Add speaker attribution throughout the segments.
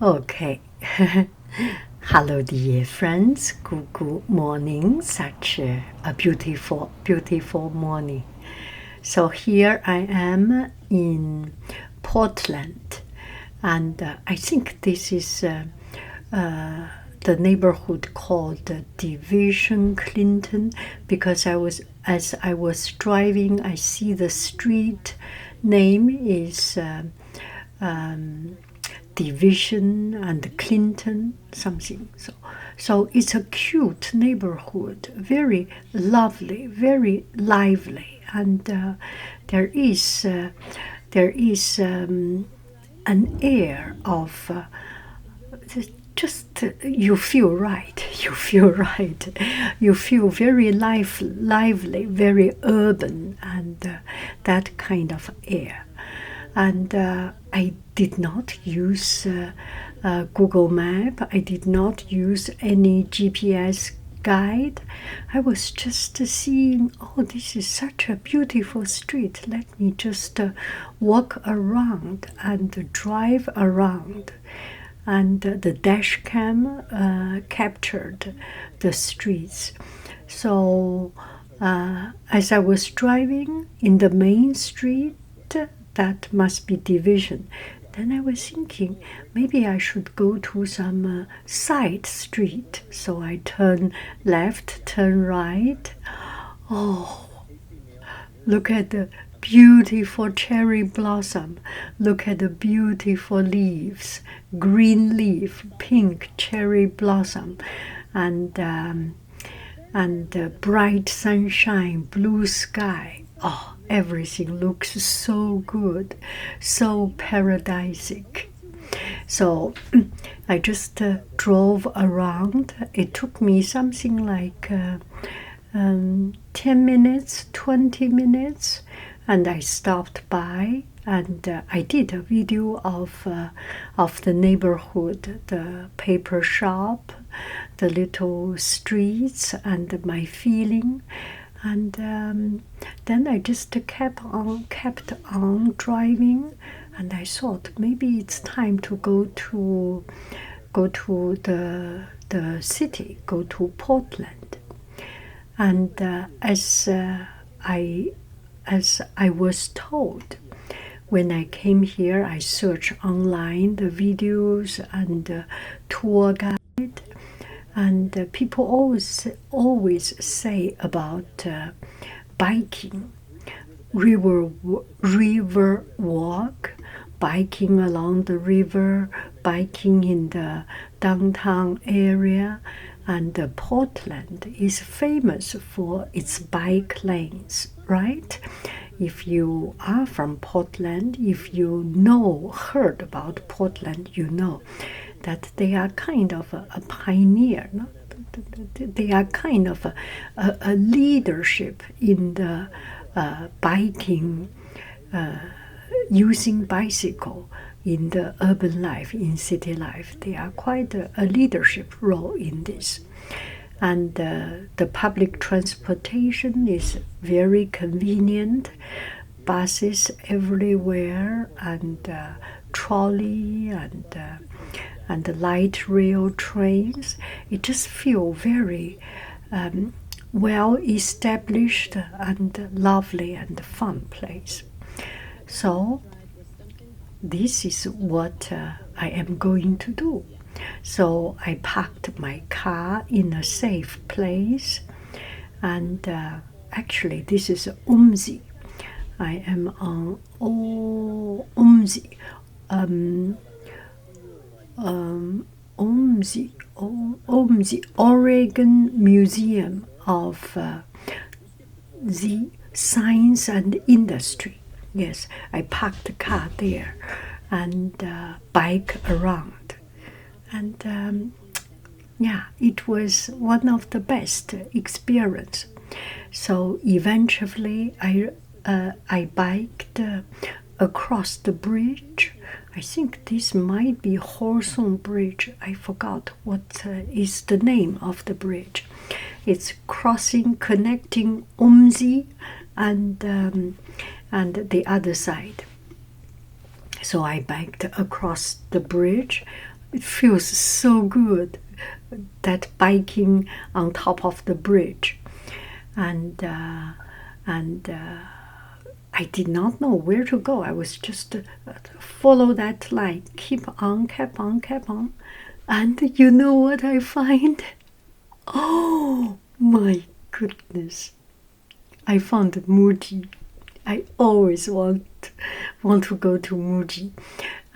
Speaker 1: Okay. Hello, dear friends. Good morning. Such a beautiful, beautiful morning. So here I am in Portland, and I think this is the neighborhood called Division Clinton, because as I was driving, I see the street name is Division and Clinton something. So it's a cute neighborhood, very lovely, very lively, and there is an air of just you feel right. You feel right. You feel very lively, very urban, and that kind of air. And I did not use Google Map. I did not use any GPS guide. I was just seeing, oh, this is such a beautiful street. Let me just walk around and drive around. And the dash cam captured the streets. So as I was driving in the main street, that must be Division. Then I was thinking, maybe I should go to some side street. So I turn left, turn right. Oh, look at the beautiful cherry blossom. Look at the beautiful leaves, green leaf, pink cherry blossom, and bright sunshine, blue sky. Oh, everything looks so good, so paradisic. So I just drove around. It took me something like 10 minutes, 20 minutes, and I stopped by and I did a video of the neighborhood, the paper shop, the little streets, and my feeling. And then I just kept on driving, and I thought maybe it's time to go to the city, go to Portland. And as I was told, when I came here, I searched online the videos and tour guide. And people always say about biking, river walk, biking along the river, biking in the downtown area. And Portland is famous for its bike lanes, right? If you are from Portland, if you heard about Portland, you know that they are kind of a pioneer. No? They are kind of a leadership in the biking, using bicycle in the urban life, in city life. They are quite a leadership role in this. And the public transportation is very convenient. Buses everywhere, and trolley, and the light rail trains. It just feels very well established and lovely and fun place. So this is what I am going to do. So I parked my car in a safe place, and actually this is Muji. I am on Muji. Muji, Oregon Museum of the Science and Industry. Yes, I parked the car there and bike around. And yeah, it was one of the best experience. So eventually I biked across the bridge. I think this might be Hawthorne Bridge. I forgot what is the name of the bridge. It's connecting Muji and the other side. So I biked across the bridge it feels so good, that biking on top of the bridge. And I did not know where to go. I was just follow that line, keep on, keep on, keep on. And you know what I find? Oh my goodness. I found Muji. I always want to go to Muji.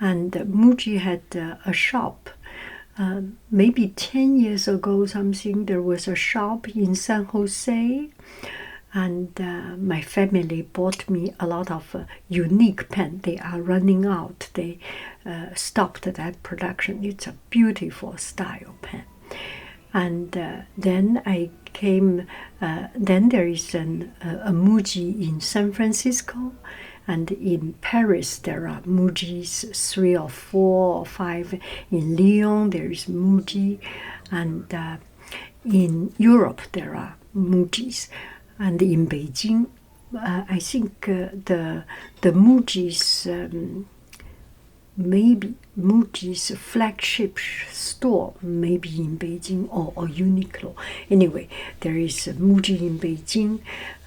Speaker 1: And Muji had a shop. Maybe 10 years ago, something, there was a shop in San Jose. And my family bought me a lot of unique pen. They are running out. They stopped that production. It's a beautiful style pen. And then I came, then there is a Muji in San Francisco, and in Paris there are Mujis, 3 or 4 or 5. In Lyon there is Muji, and in Europe there are Mujis, and in Beijing, I think the Muji's maybe Muji's flagship store, maybe in Beijing or Uniqlo. Anyway, there is Muji in Beijing,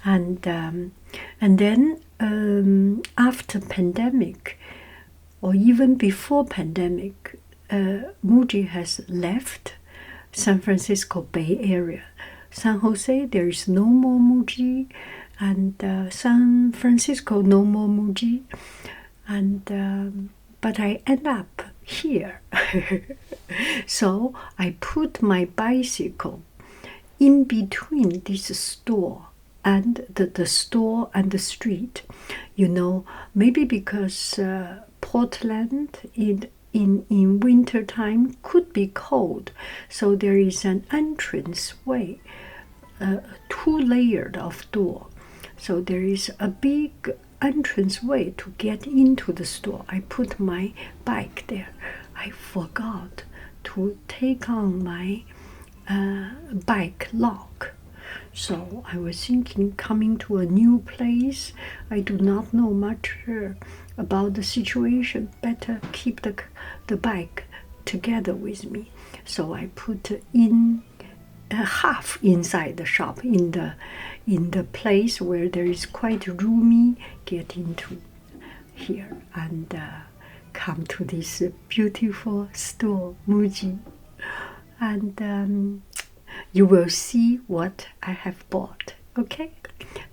Speaker 1: and then after pandemic, or even before pandemic, Muji has left San Francisco Bay Area. San Jose, there is no more Muji, and San Francisco, no more Muji, and but I end up here. So I put my bicycle in between this store and the store and the street. You know, maybe because Portland in winter time could be cold, so there is an entrance way, 2-layered of door. So there is a big entrance way to get into the store. I put my bike there. I forgot to take on my bike lock. So I was thinking, coming to a new place, I do not know much about the situation. Better keep the bike together with me. So I put in half inside the shop, in the place where there is quite roomy, get into here and come to this beautiful store, Muji, and you will see what I have bought. Okay,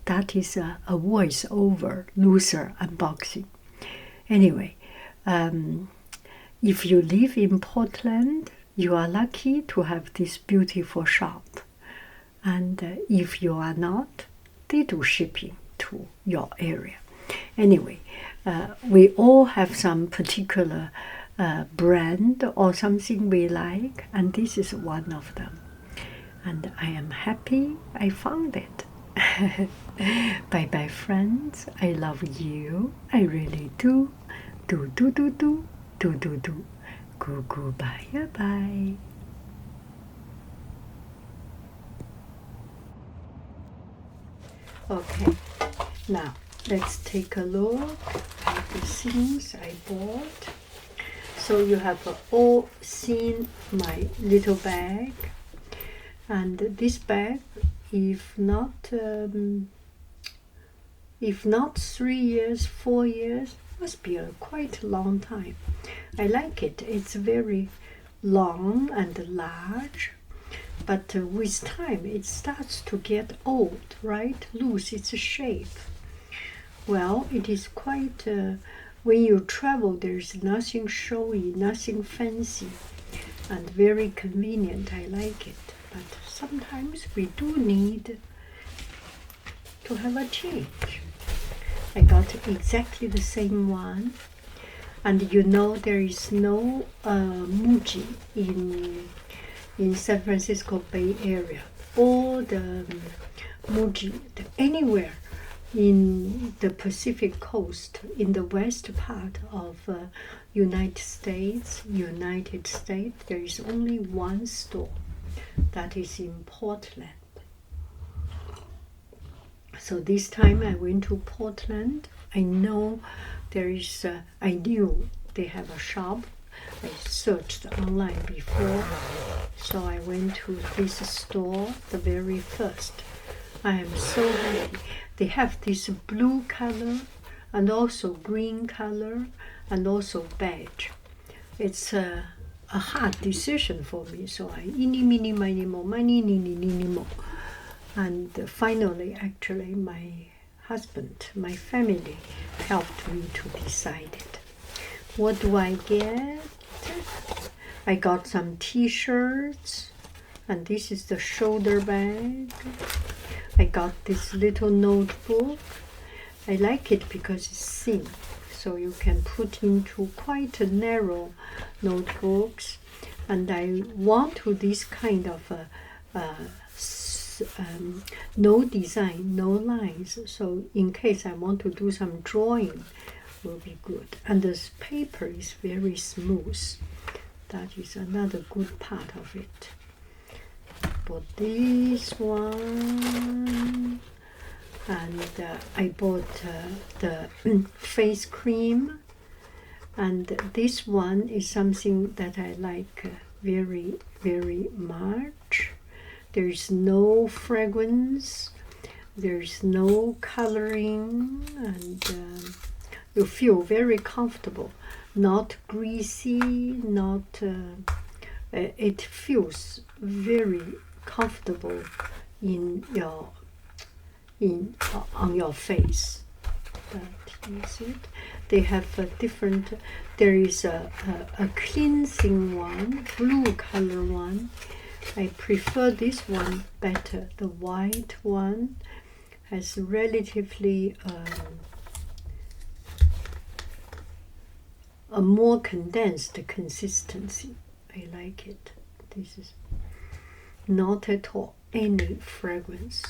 Speaker 1: that is a voice-over loser unboxing. Anyway, if you live in Portland, you are lucky to have this beautiful shop. And if you are not, they do shipping to your area. Anyway, we all have some particular brand or something we like, and this is one of them. And I am happy I found it. Bye bye, friends. I love you. I really do. Do do do do do do do. Goo goo bye bye. Okay, now let's take a look at the things I bought. So you have all seen my little bag, and this bag, if not 3 years, 4 years, must be a quite long time. I like it. It's very long and large, but with time it starts to get old, right? Lose its shape. Well, it is quite, when you travel, there's nothing showy, nothing fancy, and very convenient. I like it. But sometimes we do need to have a change. I got exactly the same one, and you know there is no Muji in San Francisco Bay Area. All the Muji, anywhere in the Pacific coast, in the west part of United States, there is only one store. That is in Portland. So this time I went to Portland. I know there is, I knew they have a shop, I searched online before, so I went to this store, the very first. I am so happy. They have this blue color and also green color and also beige. It's a hard decision for me, so I eeny, meeny, miny, mo, miny, neeny, neeny, mo. And finally, actually, my husband, my family helped me to decide it. What do I get? I got some t-shirts, and this is the shoulder bag. I got this little notebook. I like it because it's thin, so you can put into quite a narrow notebooks. And I want to this kind of no design, no lines. So in case I want to do some drawing, will be good. And this paper is very smooth. That is another good part of it. Bought this one, and I bought the face cream, and this one is something that I like very, very much. There is no fragrance, there is no coloring, and you feel very comfortable, not greasy, not it feels very comfortable in your on your face. That is it. They have a different. There is a cleansing one, blue color one. I prefer this one better. The white one has relatively a more condensed consistency. I like it. This is not at all any fragrance.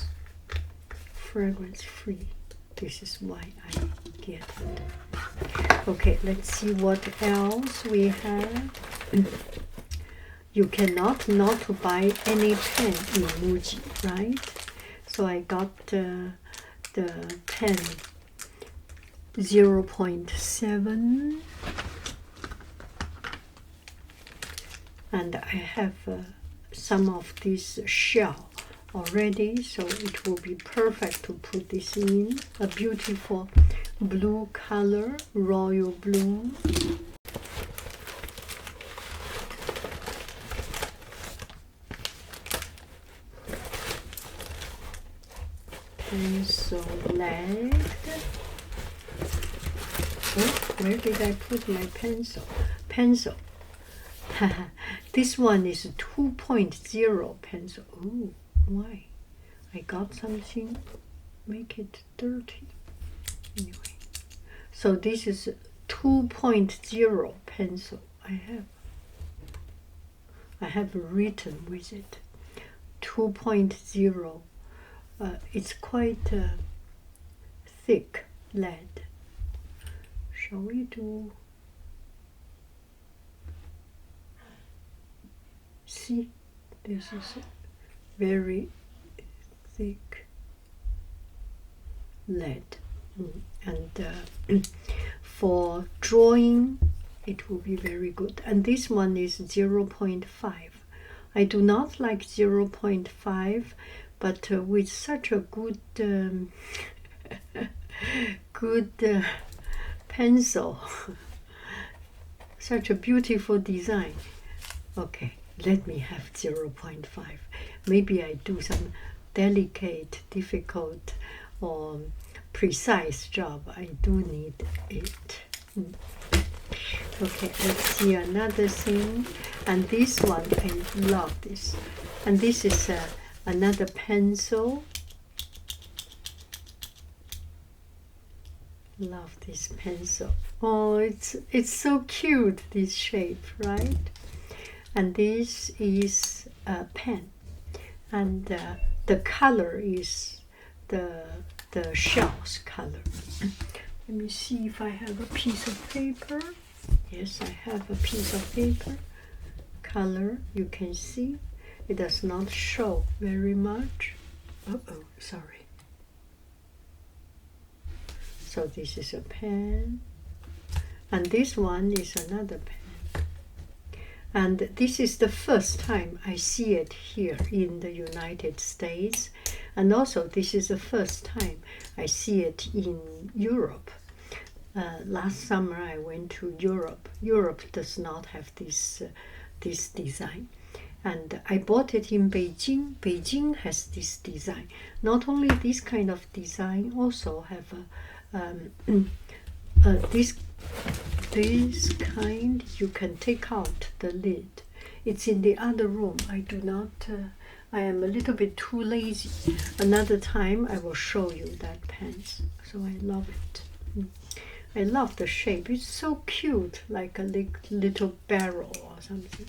Speaker 1: Fragrance free. This is why I get it. Okay, let's see what else we have. You cannot not to buy any pen in Muji, right? So I got the pen 0.7, and I have some of this shell already, so it will be perfect to put this in. A beautiful blue color, royal blue. Pencil lead. Oh, where did I put my pencil? Pencil. This one is 2.0 pencil. Oh, why? I got something, make it dirty. Anyway, so this is 2.0 pencil. I have written with it. 2.0. It's quite thick lead. Shall we do? See, this is very thick lead, and for drawing it will be very good. And this one is 0.5. I do not like 0.5, but with such a good good pencil, such a beautiful design. Okay, let me have 0.5. Maybe I do some delicate, difficult, or precise job. I do need it. Okay, let's see another thing. And this one, I love this. And this is another pencil. Love this pencil. Oh, it's so cute, this shape, right? And this is a pen, and the color is the shell's color. Let me see if I have a piece of paper. Yes, I have a piece of paper. Color, you can see. It does not show very much. Uh-oh, sorry. So this is a pen, and this one is another pen. And this is the first time I see it here in the United States. And also this is the first time I see it in Europe. Last summer I went to Europe. Europe does not have this design. And I bought it in Beijing. Beijing has this design. Not only this kind of design, also have this kind. You can take out the lid. It's in the other room. I do not. I am a little bit too lazy. Another time I will show you that pants. So I love it. I love the shape. It's so cute, like a little barrel or something.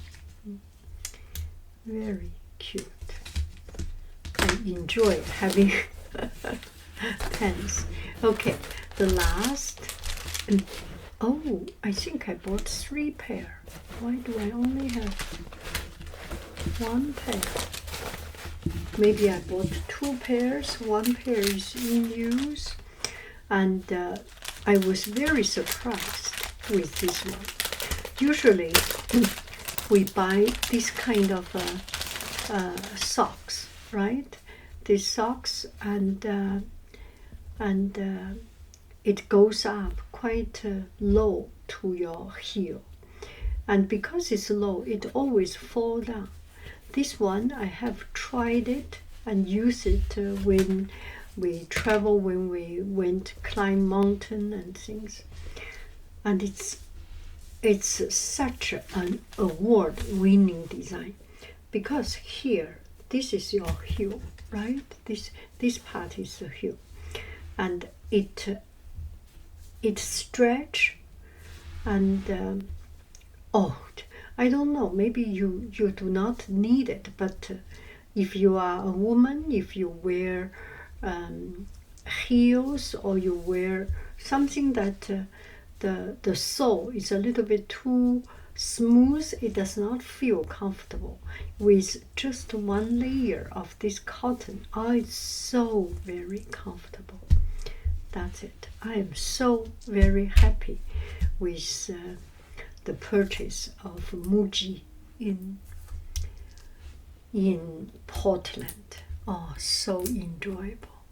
Speaker 1: Very cute. I enjoy having pants. Okay, the last. Oh, I think I bought 3 pairs. Why do I only have 1 pair? Maybe I bought 2 pairs. 1 pair is in use. And I was very surprised with this one. Usually, we buy this kind of socks, right? These socks, and it goes up quite low to your heel. And because it's low, it always falls down. This one, I have tried it and used it when we travel, when we went climb mountain and things. And it's such an award-winning design, because here, this is your heel, right? This part is the heel, and it stretch, and I don't know, maybe you do not need it, but if you are a woman, if you wear heels, or you wear something that the sole is a little bit too smooth, it does not feel comfortable. With just 1 layer of this cotton, it's so very comfortable. That's it. I am so very happy with the purchase of Muji in Portland. So enjoyable.